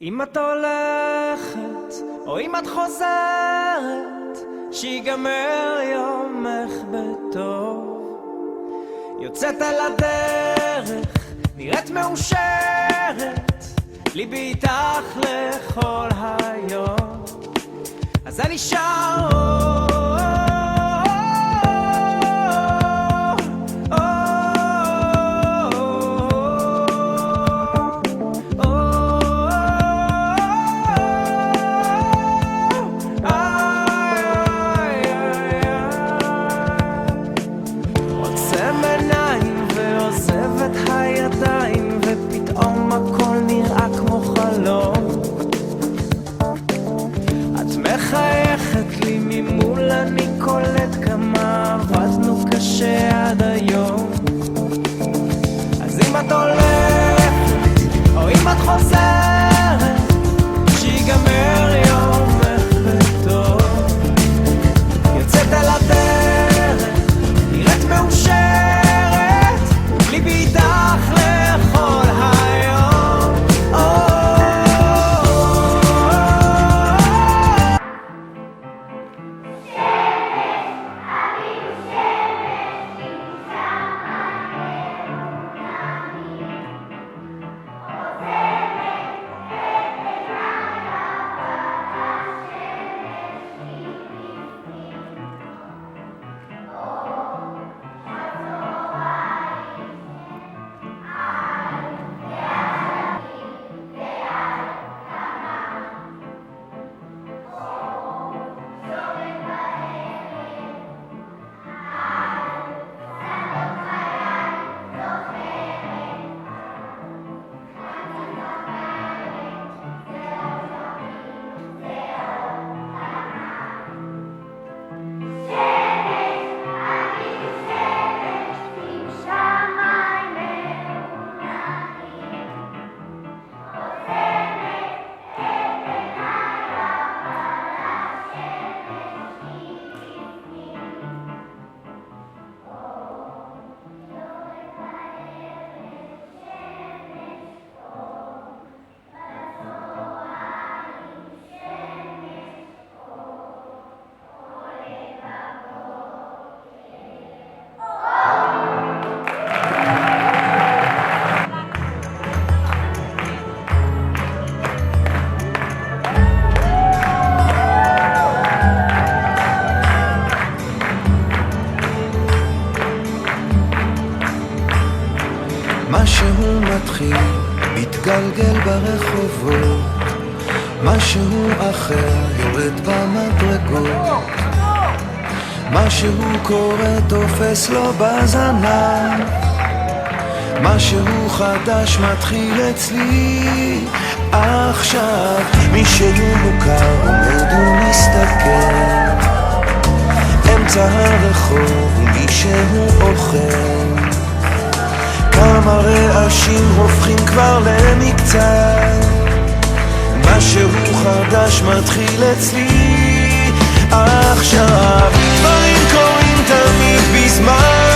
אם את הולכת או אם את חוזרת, שיגמר יומך בטוב. יוצאת על הדרך, נראית מאושרת, ליבי איתך לכל היום. אז אני שר ופתאום הכל נראה כמו חלום. את מחייכת לי ממול, אני קולט כמה עבדנו קשה עד היום. אז אם את הולכת או אם את חוזרת, שיגמר יומך בטוב. יוצאת על הדרך, נראית מאושרת, ליבי איתך לכל היום. משהו מתחיל, מתגלגל ברחובות, משהו אחר יורד במדרגות, משהו קורה תופס לו בזנב, משהו חדש מתחיל אצלי עכשיו. מישהו מוכר עומד ומסתכל אמצע הרחוב, ומישהו אוכל כמה רעשים הופכים כבר למקצת. משהו חדש מתחיל אצלי עכשיו. דברים קורים תמיד בזמן